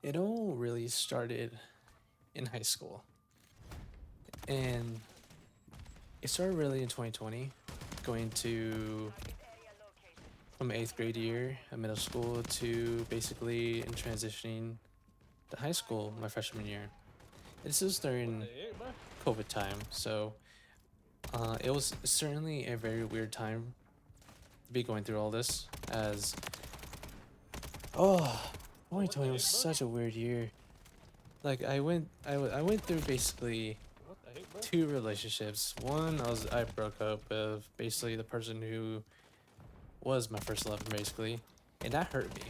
It all really started in high school. And it started really in 2020, going to from 8th grade year at middle school to basically in transitioning to high school my freshman year. This is during COVID time, so it was certainly a very weird time to be going through all this. As oh, 2020 was such a weird year. Like I went through basically two relationships. One, I broke up with basically the person who was my first love, basically, and that hurt me.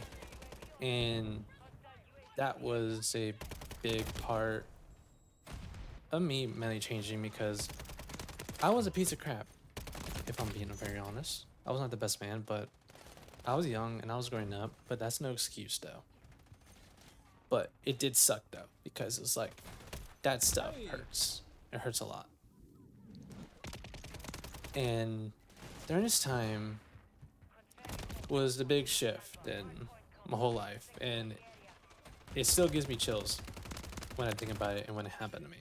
And that was a big part of me mentally changing because I was a piece of crap. If I'm being very honest, I was not the best man, but I was young and I was growing up. But that's no excuse, though. But it did suck though because it's like that stuff hurts. It hurts a lot. And during this time was the big shift in my whole life, and it still gives me chills when I think about it and when it happened to me.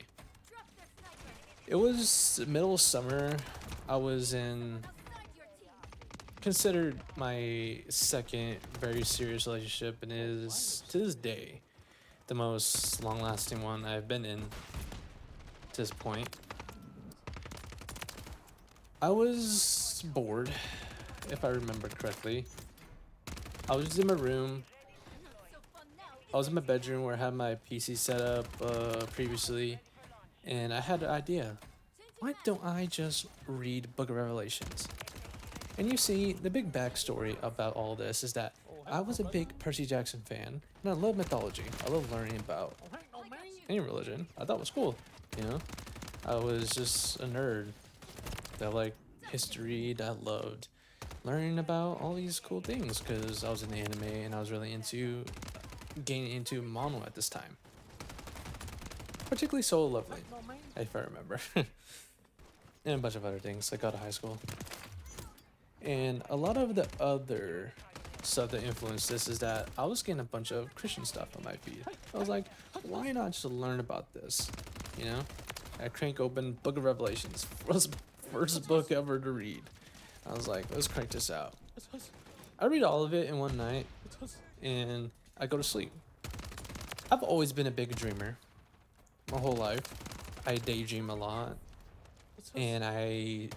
It was middle of summer. I was in considered my second very serious relationship, and is to this day the most long-lasting one I've been in to this point. I was bored, if I remember correctly. I was just in my room. I was in my bedroom where I had my PC set up previously, and I had an idea. Why don't I just read Book of Revelations? And you see, the big backstory about all this is that I was a big Percy Jackson fan, and I love mythology. I love learning about any religion. I thought it was cool, you know? I was just a nerd that liked history, that loved learning about all these cool things because I was in the anime and I was really into getting into manga at this time. Particularly Solo Lovely, if I remember. And a bunch of other things like out of high school. And a lot of the other stuff that influenced this is that I was getting a bunch of Christian stuff on my feed. I was like, why not just learn about this? You know? I crank open Book of Revelations, first book ever to read. I was like, let's crank this out. I read all of it in one night, and I go to sleep. I've always been a big dreamer my whole life. I daydream a lot, and I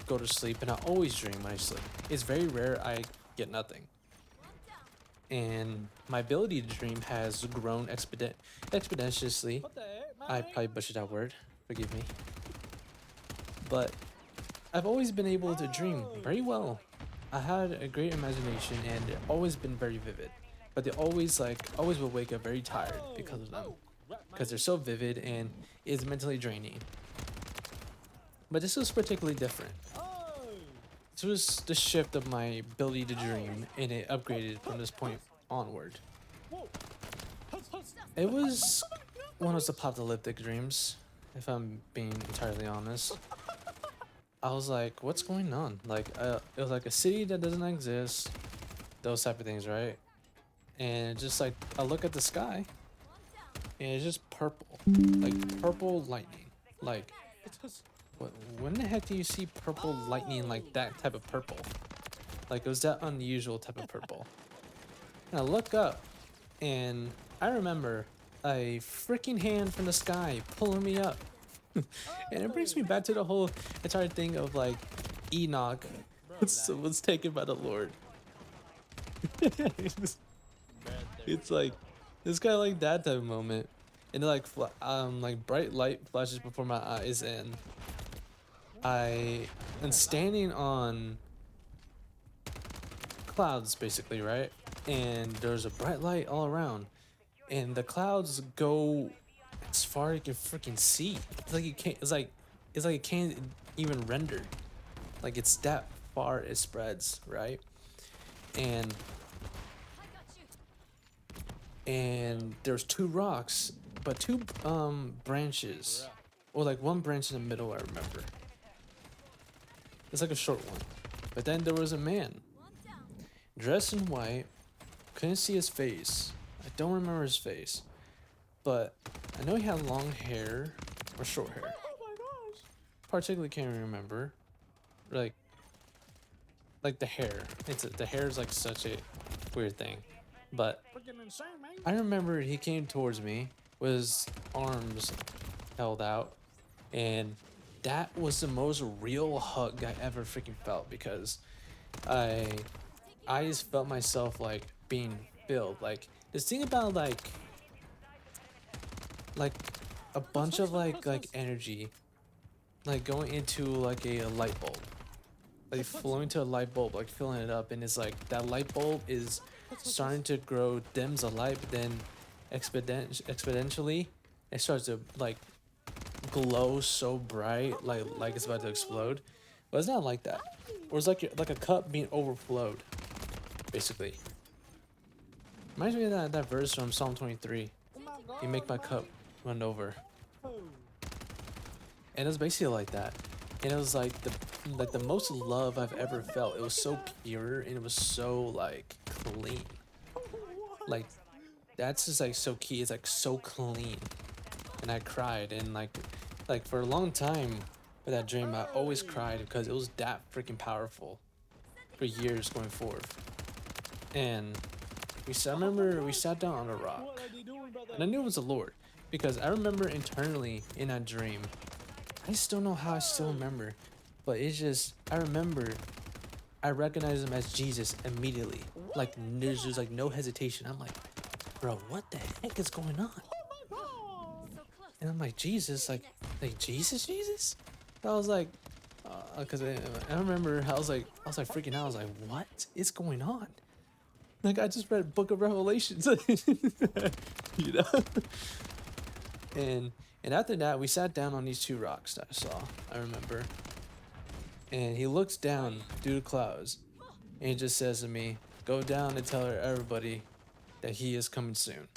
go to sleep, and I always dream when I sleep. It's very rare I get nothing. And my ability to dream has grown exponentially. I probably butchered that word, forgive me. But I've always been able to dream very well. I had a great imagination and they've always been very vivid. But they always will wake up very tired because of them. Because they're so vivid and it's mentally draining. But this was particularly different. This was the shift of my ability to dream, and it upgraded from this point onward. It was one of those apocalyptic dreams, if I'm being entirely honest. I was like, what's going on? Like, it was like a city that doesn't exist, those type of things, right? And just like, I look at the sky, and it's just purple, like purple lightning. Like, when the heck do you see purple lightning like that type of purple? Like, it was that unusual type of purple. And I look up, and I remember a freaking hand from the sky pulling me up. And it brings me back to the whole entire thing of like Enoch was taken by the Lord. It's like this kind of like that type of moment, and then like bright light flashes before my eyes, and I am standing on clouds basically, right? And there's a bright light all around, and the clouds go as far as you can freaking see. It's like you can't. It's like it can't even render. Like it's that far it spreads, right? And there's two rocks, but two branches, or like one branch in the middle. I remember. It's like a short one, but then there was a man dressed in white. Couldn't see his face. I don't remember his face, but I know he had long hair or short hair. Oh my gosh. Particularly can't remember. Like the hair. The hair is like such a weird thing. But Freaking insane, man. I remember he came towards me with his arms held out, and that was the most real hug I ever freaking felt, because I just felt myself like being filled. Like this thing about like a bunch of like energy like going into like a light bulb. Like flowing to a light bulb, like filling it up, and it's like that light bulb is starting to grow, dims a light, but then exponentially it starts to like glow so bright, like it's about to explode. But it's not like that. Or it's like a cup being overflowed, basically. Reminds me of that verse from Psalm 23. Oh my god. You make my cup run over. Oh. And it was basically like that. And it was like the most love I've ever felt. It was so pure, and it was so like clean. Like that's just like so key. It's like so clean. And I cried, and like for a long time with that dream I always cried because it was that freaking powerful for years going forth. And I remember we sat down on a rock. What are they doing, brother? And I knew it was the Lord, because I remember internally in that dream, I just don't know how I still remember, but it's just, I remember I recognized him as Jesus immediately. Like, there's just like no hesitation. I'm like, bro, what the heck is going on? And I'm like, Jesus, like Jesus? I was like, because I remember I was like freaking out. I was like, what is going on? Like, I just read Book of Revelations, you know? And after that, we sat down on these two rocks that I saw, I remember. And he looks down through the clouds, and he just says to me, go down and tell everybody that he is coming soon.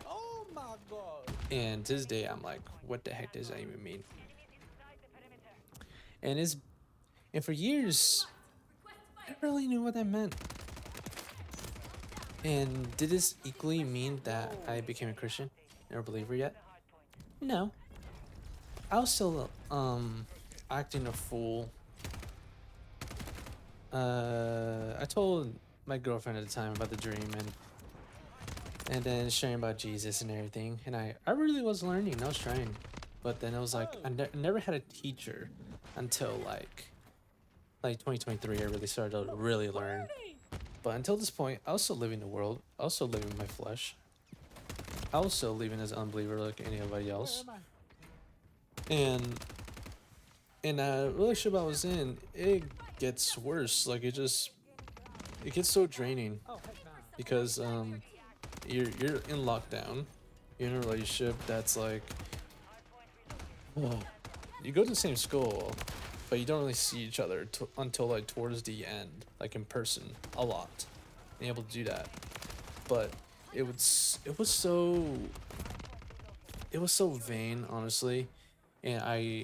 Oh my god. And to this day, I'm like, what the heck does that even mean? And for years, I never really knew what that meant. And did this equally mean that I became a Christian or a believer yet? No. I was still acting a fool. I told my girlfriend at the time about the dream, and then sharing about Jesus and everything, and I really was learning. I was trying, but then it was like I never had a teacher until like 2023. I really started to really learn. But until this point, I was still living the world. I was still living my flesh. I was still living as an unbeliever like anybody else. And in a relationship I was in, it gets worse. Like it gets so draining, because you're in lockdown. You're in a relationship that's like, you go to the same school, but you don't really see each other until like towards the end, like in person, a lot. Being able to do that, but it was so vain, honestly, and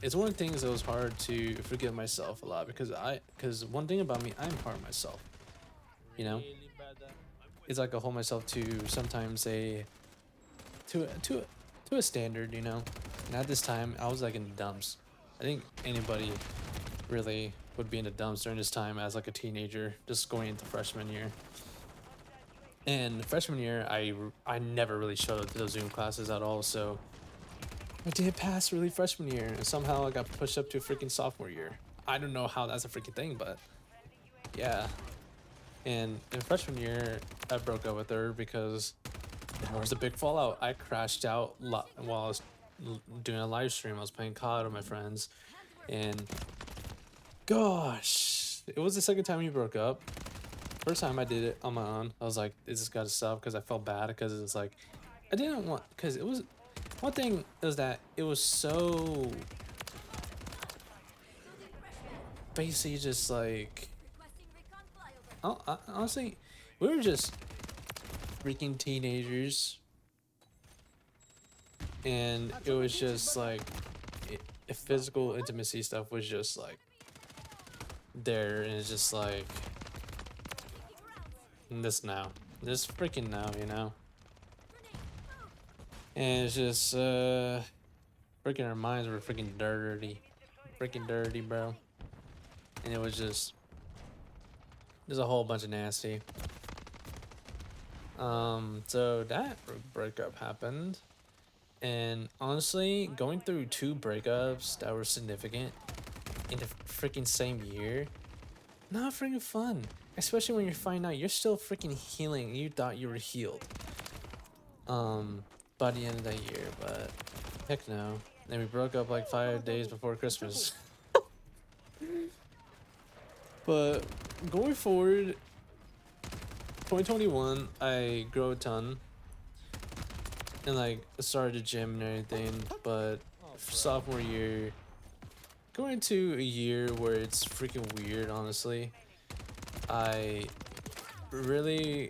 it's one of the things that was hard to forgive myself a lot, because one thing about me, I'm hard on myself, you know. It's like I hold myself to sometimes to a standard, you know. And at this time, I was like in the dumps. I think anybody really would be in the dumps during this time as like a teenager, just going into freshman year. And freshman year, I never really showed up to those Zoom classes at all, so I did pass really freshman year, and somehow I got pushed up to a freaking sophomore year. I don't know how that's a freaking thing, but yeah. And in freshman year, I broke up with her because there was a big fallout. I crashed out while I was doing a live stream. I was playing COD with my friends, and gosh, it was the second time we broke up. First time I did it on my own, I was like, this has got to stop, because I felt bad, because it was like, I didn't want, because it was, one thing is that it was so basically just like, honestly, we were just freaking teenagers, and it was just like, physical intimacy stuff was just like there, and it's just like, this now, Just freaking now, you know? And it's just, freaking our minds were freaking dirty. Freaking dirty, bro. And it was just, there's a whole bunch of nasty. So that breakup happened. And honestly, going through 2 breakups that were significant in the freaking same year, not freaking fun. Especially when you find out you're still freaking healing. You thought you were healed. By the end of that year, but heck no. And we broke up like 5 days before Christmas. But going forward, 2021, I grew a ton. And like started a gym and everything, but sophomore year, going into a year where it's freaking weird, honestly. I really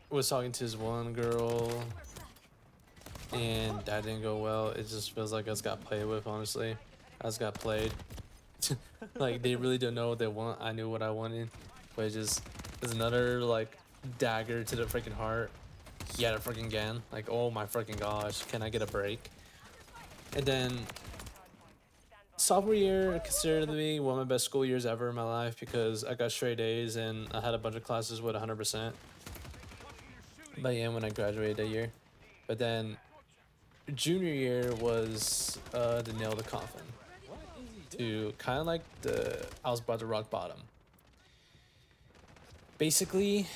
was talking to this one girl, and that didn't go well. It just feels like I just got played with, honestly. I just got played. Like, they really don't know what they want. I knew what I wanted, but it just is another like dagger to the freaking heart. Yet freaking again. Like, oh my freaking gosh, can I get a break? And then sophomore year considered to be one of my best school years ever in my life because I got straight A's and I had a bunch of classes with 100% by the end when I graduated that year. But then junior year was the nail in the coffin to kind of like I was about to rock bottom. Basically,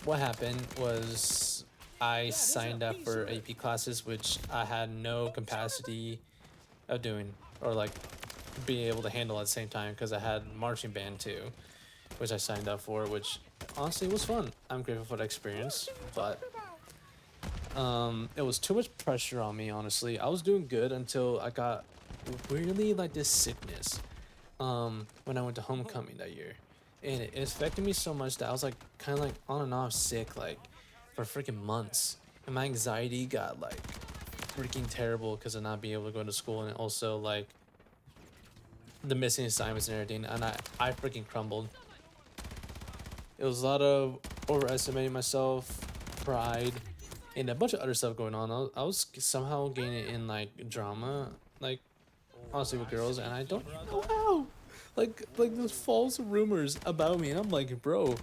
what happened was I signed up for AP classes, which I had no capacity of doing or like being able to handle at the same time because I had marching band too, which I signed up for, which honestly was fun. I'm grateful for the experience, but it was too much pressure on me, honestly. I was doing good until I got weirdly like this sickness when I went to homecoming that year, and it affected me so much that I was like kind of like on and off sick like for freaking months, and my anxiety got like freaking terrible because of not being able to go to school, and also like the missing assignments and everything, and I freaking crumbled. It was a lot of overestimating myself, pride, and a bunch of other stuff going on. I was somehow getting in like drama, like honestly with girls, and I don't know how. Like there's false rumors about me, and I'm like, bro,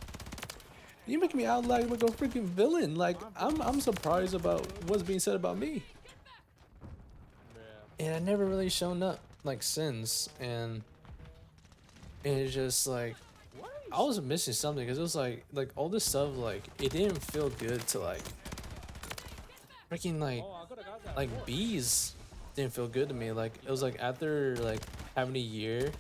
you make me out like a freaking villain. Like I'm surprised about what's being said about me. And I never really shown up like since, and it's just like I was missing something because it was like all this stuff, like it didn't feel good to like freaking like bees didn't feel good to me. Like it was like after like having a year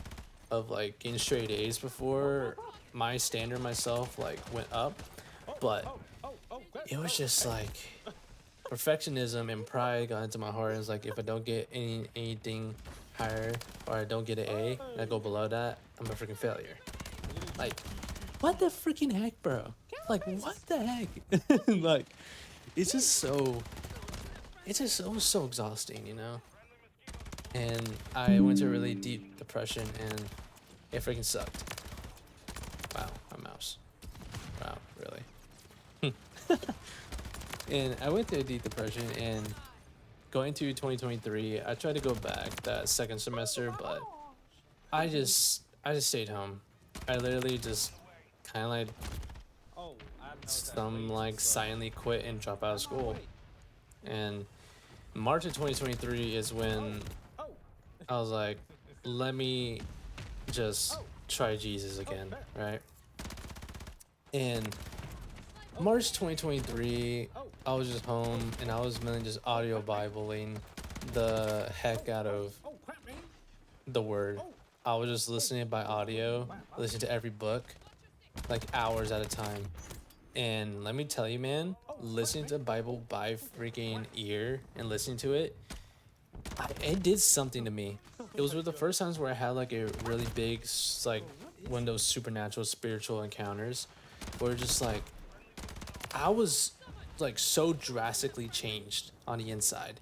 of like getting straight A's before, my standard myself like went up, but it was just like perfectionism and pride got into my heart. It's like if I don't get anything higher or I don't get an A and I go below that, I'm a freaking failure. Like, what the freaking heck, bro? Like, what the heck? Like, it's just so exhausting, you know? And I went to a really deep depression and it freaking sucked. Wow, my mouse. Wow, really? And I went through a deep depression, and going to 2023, I tried to go back that second semester, but I just stayed home. I literally just kind of like silently quit and drop out of school. And March of 2023 is when I was like, let me just try Jesus again, right? And March 2023, I was just home and I was mainly just audio Bibling the heck out of the word. I was just listening by audio, listening to every book, like hours at a time. And let me tell you, man, listening to the Bible by freaking ear and listening to it, it did something to me. It was one of the first times where I had like a really big, like one of those supernatural spiritual encounters where just like I was like so drastically changed on the inside.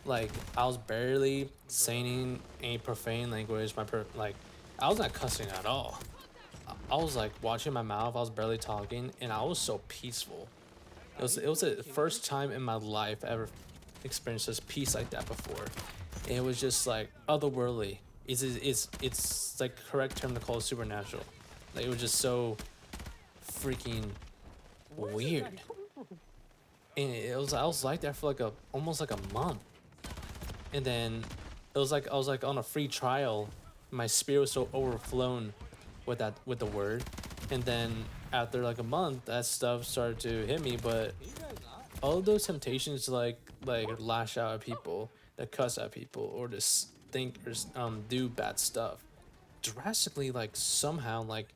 Like I was barely saying any profane language. Like I was not cussing at all. I was like watching my mouth. I was barely talking, and I was so peaceful. It was the first time in my life I ever experienced this peace like that before, and it was just like otherworldly. It's like correct term to call it supernatural. Like it was just so freaking weird, and I was like that for like a almost like a month, and then it was like I was like on a free trial. My spirit was so overflown with the word, and then after like a month, that stuff started to hit me. But all of those temptations to like lash out at people, that cuss at people, or just think or do bad stuff, drastically like somehow like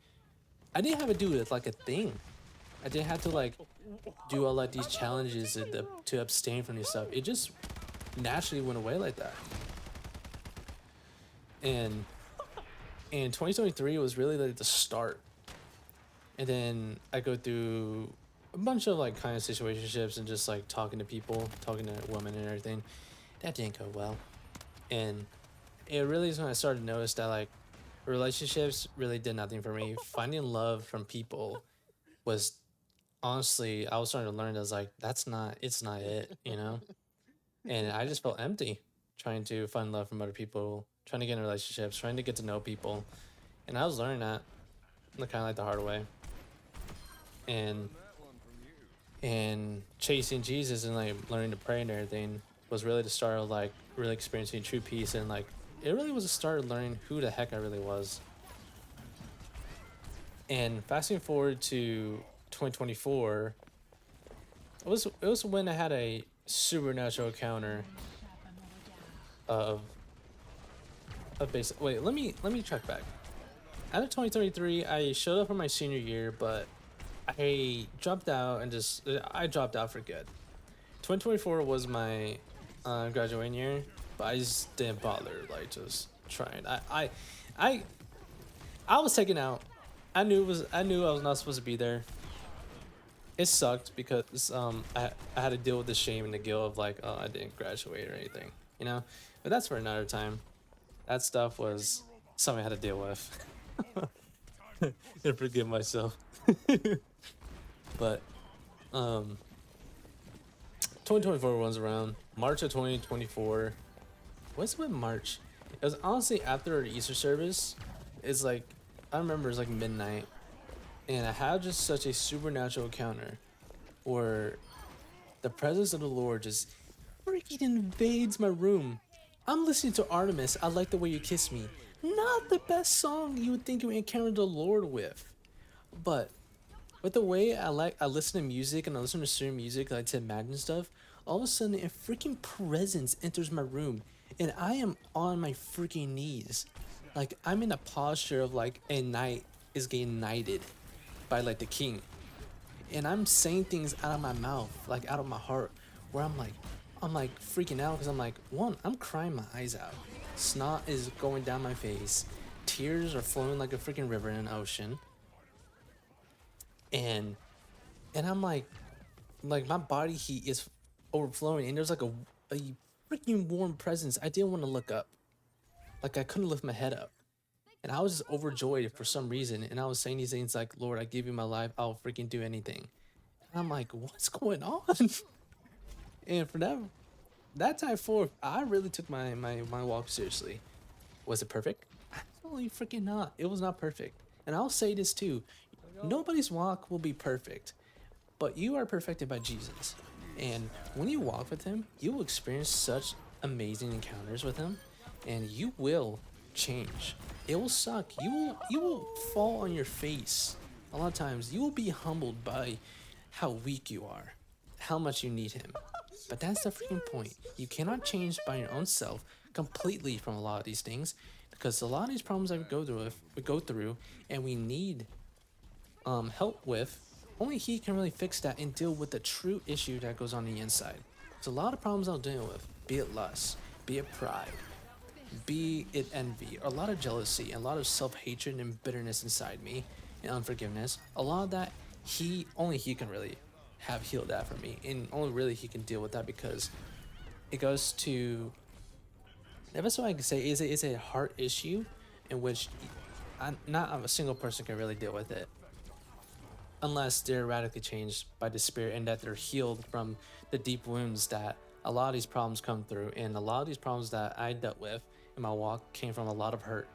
I didn't have to do it like a thing. I didn't have to like do all like these challenges to abstain from this stuff. It just naturally went away like that. And 2023 was really like the start. And then I go through a bunch of like kind of situationships and just like talking to people, talking to women and everything. That didn't go well. And it really is when I started to notice that like relationships really did nothing for me. Finding love from people was honestly, I was starting to learn that like it's not it, you know? And I just felt empty trying to find love from other people, trying to get in relationships, trying to get to know people. And I was learning that kind of like the hard way. And chasing Jesus and like learning to pray and everything was really the start of like really experiencing true peace, and like it really was a start of learning who the heck I really was. And fasting forward to 2024, it was when I had a supernatural encounter of basic. Wait, let me track back. Out of 2023, I showed up for my senior year, but I dropped out and I dropped out for good. 2024 was my graduating year, but I just didn't bother like just trying. I I was taken out. I knew I was not supposed to be there. It sucked because I had to deal with the shame and the guilt of like, oh, I didn't graduate or anything, you know. But that's for another time. That stuff was something I had to deal with. And forgive myself. But 2024 runs around March of 2024. What's with March? It was honestly after the Easter service. It's like I remember it's like midnight, and I had just such a supernatural encounter where the presence of the Lord just freaking invades my room. I'm listening to Artemis, I Like the Way You Kiss Me. Not the best song you would think you would encounter the Lord with. But with the way I listen to music and I listen to certain music, like to imagine stuff, all of a sudden a freaking presence enters my room and I am on my freaking knees. Like I'm in a posture of like a knight is getting knighted by like the king. And I'm saying things out of my mouth, like out of my heart, where I'm like freaking out because I'm like, one, I'm crying my eyes out. Snot is going down my face. Tears are flowing like a freaking river in an ocean. And I'm like my body heat is overflowing, and there's like a freaking warm presence. I didn't want to look up. Like I couldn't lift my head up. And I was just overjoyed for some reason. And I was saying these things like, Lord, I give you my life. I'll freaking do anything. And I'm like, what's going on? And for that time forth, I really took my walk seriously. Was it perfect? Absolutely freaking not. It was not perfect. And I'll say this too. Nobody's walk will be perfect, but you are perfected by Jesus. And when you walk with him, you will experience such amazing encounters with him, and you will change. It will suck. You will fall on your face. A lot of times you will be humbled by how weak you are, how much you need him. But that's the freaking point. You cannot change by your own self completely from a lot of these things, because a lot of these problems that we go through, and we need help with. Only he can really fix that and deal with the true issue that goes on the inside. There's a lot of problems I'll deal with, be it lust, be it pride, be it envy, a lot of jealousy, a lot of self-hatred and bitterness inside me, and unforgiveness. A lot of that, only he can really have healed that for me, and only really he can deal with that, because it goes to, the best way I can say is it's a heart issue in which not a single person can really deal with it unless they're radically changed by the spirit and that they're healed from the deep wounds that a lot of these problems come through. And a lot of these problems that I dealt with in my walk came from a lot of hurt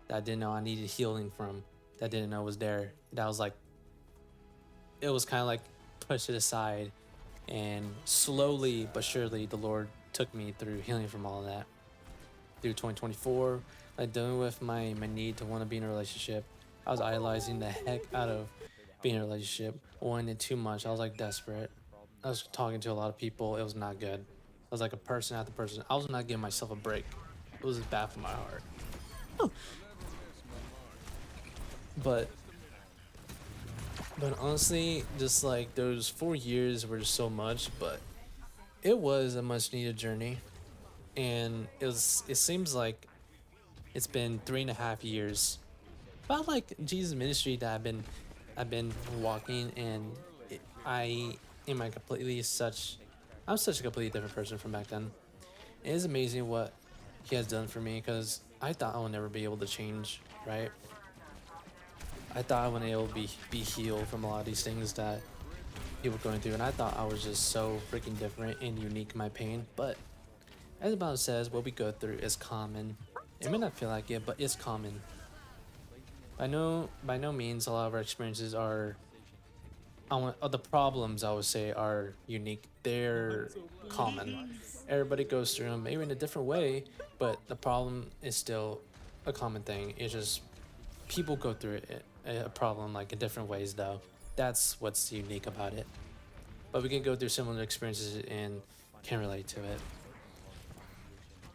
that I didn't know I needed healing from, that I didn't know was there. That was like, it was kind of like push it aside. And slowly but surely, the Lord took me through healing from all of that. Through 2024, like dealing with my need to want to be in a relationship. I was idolizing the heck out of being in a relationship, wanting it too much. I was like desperate. I was talking to a lot of people. It was not good. I was like a person after person. I was not giving myself a break. It was bad for my heart. But honestly, just like those 4 years were just so much, but it was a much needed journey. And it seems like it's been 3.5 years. About like Jesus ministry that I've been walking, and I am a completely such I'm such a completely different person from back then. It is amazing what he has done for me because I thought I would never be able to change, right? I thought I wouldn't be able to be healed from a lot of these things that people were going through, and I thought I was just so freaking different and unique in my pain. But as the Bible says, what we go through is common. It may not feel like it, but it's common. By no means a lot of our experiences are. The problems I would say are unique. They're common. Everybody goes through them, maybe in a different way, but the problem is still a common thing. It's just people go through a problem like in different ways, though. That's what's unique about it. But we can go through similar experiences and can relate to it.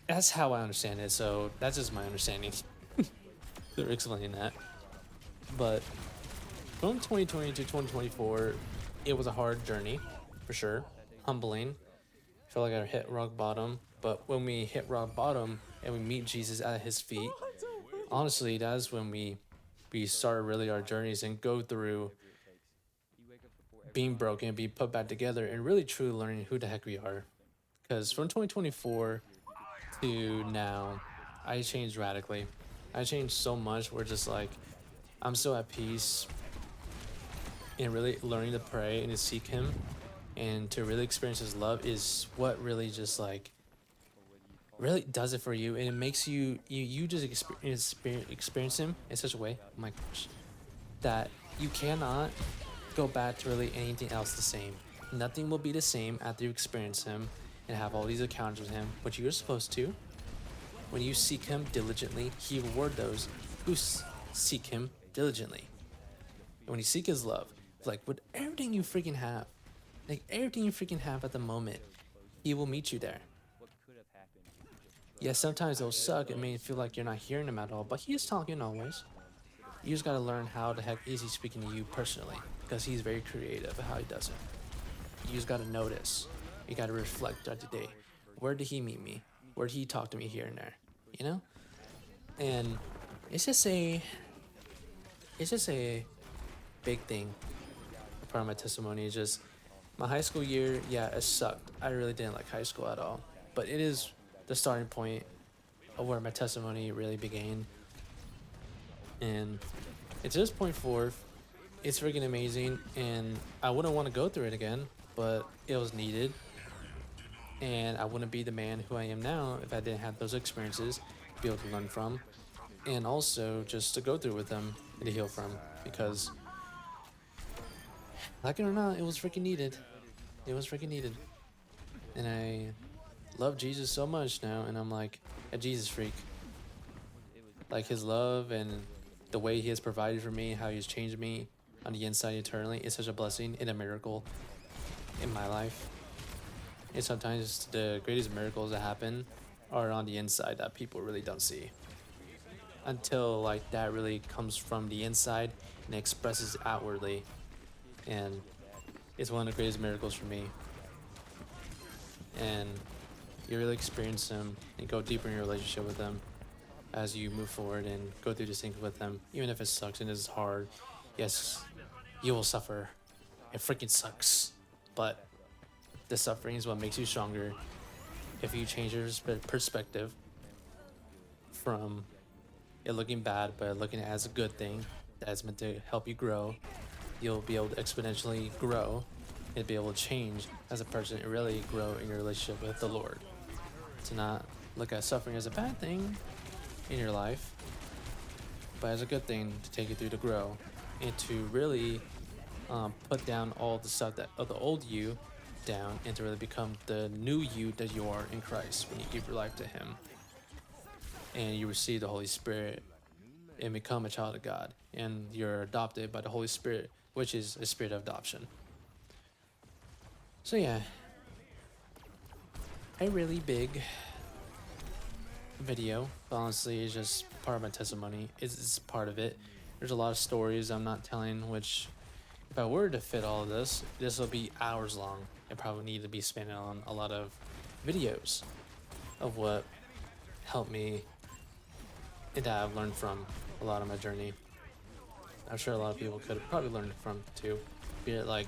That's how I understand it. So that's just my understanding. They're explaining that. But from 2020 to 2024, it was a hard journey, for sure. Humbling. Felt like I hit rock bottom. But when we hit rock bottom and we meet Jesus at his feet, honestly, that's when we start really our journeys and go through being broken, be put back together, and really truly learning who the heck we are. Because from 2024 to now, I changed radically. I changed so much. We're just like, I'm so at peace and really learning to pray and to seek him and to really experience his love is what really just like really does it for you, and it makes you just experience him in such a way, oh my gosh, that you cannot go back to really anything else the same. Nothing will be the same after you experience him and have all these encounters with him, which you're supposed to. When you seek him diligently, he reward those who seek him diligently. And when you seek his love, like with everything you freaking have, like everything you freaking have at the moment, he will meet you there. Yes, sometimes it'll suck. It may feel like you're not hearing him at all, but he is talking always. You just gotta learn how the heck is he speaking to you personally, because he's very creative at how he does it. You just gotta notice. You gotta reflect throughout the day. Where did he meet me? Where did he talk to me here and there? You know? And it's just a big thing. Part of my testimony is just my high school year. Yeah, it sucked. I really didn't like high school at all. But it is the starting point of where my testimony really began. And it's this point forth. It's freaking amazing, and I wouldn't want to go through it again, but it was needed. And I wouldn't be the man who I am now if I didn't have those experiences to be able to learn from, and also just to go through with them and to heal from, because like it or not, it was freaking needed. It was freaking needed. And I love Jesus so much now, and I'm like a Jesus freak. Like his love and the way he has provided for me, how he has changed me on the inside eternally is such a blessing and a miracle in my life. And sometimes the greatest miracles that happen are on the inside that people really don't see. Until like that really comes from the inside and expresses outwardly. And it's one of the greatest miracles for me. And you really experience them and go deeper in your relationship with them as you move forward and go through these things with them. Even if it sucks and it's hard, yes, you will suffer. It freaking sucks. But the suffering is what makes you stronger if you change your perspective from it looking bad, but looking at it as a good thing that's meant to help you grow, you'll be able to exponentially grow and be able to change as a person and really grow in your relationship with the Lord. To not look at suffering as a bad thing in your life, but as a good thing to take you through to grow and to really put down all the stuff that of the old you down and to really become the new you that you are in Christ when you give your life to Him and you receive the Holy Spirit and become a child of God and you're adopted by the Holy Spirit, which is a spirit of adoption. So yeah, a really big video. Honestly, it's just part of my testimony. It's part of it. There's a lot of stories I'm not telling, which if I were to fit all of this will be hours long. I probably need to be spending on a lot of videos of what helped me and that I've learned from a lot of my journey. I'm sure a lot of people could have probably learned from too, be it like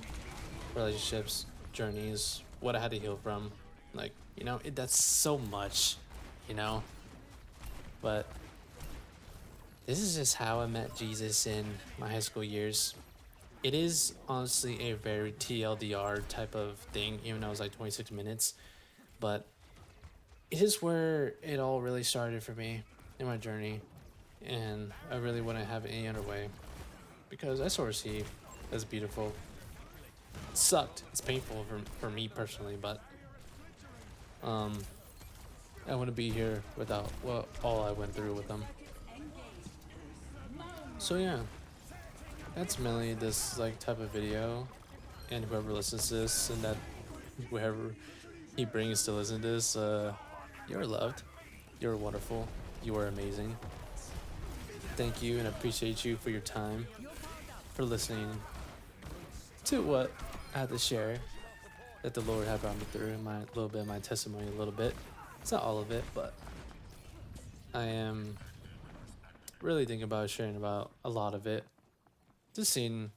relationships, journeys, what I had to heal from. Like, you know, that's so much, you know. But this is just how I met Jesus in my high school years. It is honestly a very TLDR type of thing, even though it was like 26 minutes. But it is where it all really started for me in my journey. And I really wouldn't have it any other way. Because I sort of see as beautiful. It sucked. It's painful for me personally, but I wouldn't be here without all I went through with them. So yeah, that's mainly this like type of video, and whoever listens to this and that whoever he brings to listen to this, you're loved, you're wonderful, you are amazing. Thank you and I appreciate you for your time, for listening to what I had to share that the Lord had brought me through in my little bit of my testimony a little bit. It's not all of it, but I am really thinking about sharing about a lot of it. Just seeing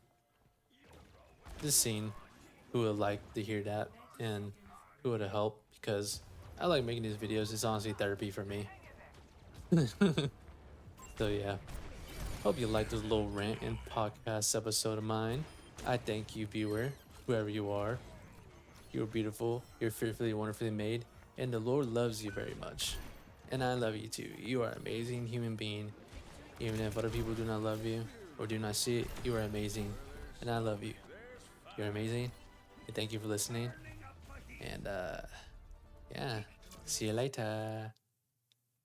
who would like to hear that and who would help, because I like making these videos. It's honestly therapy for me. So yeah, hope you liked this little rant and podcast episode of mine. I thank you, viewer, whoever you are. You're beautiful, you're fearfully, wonderfully made, and the Lord loves you very much. And I love you too. You are an amazing human being. Even if other people do not love you or do not see it, you are amazing. And I love you. You're amazing. And thank you for listening. And yeah, see you later.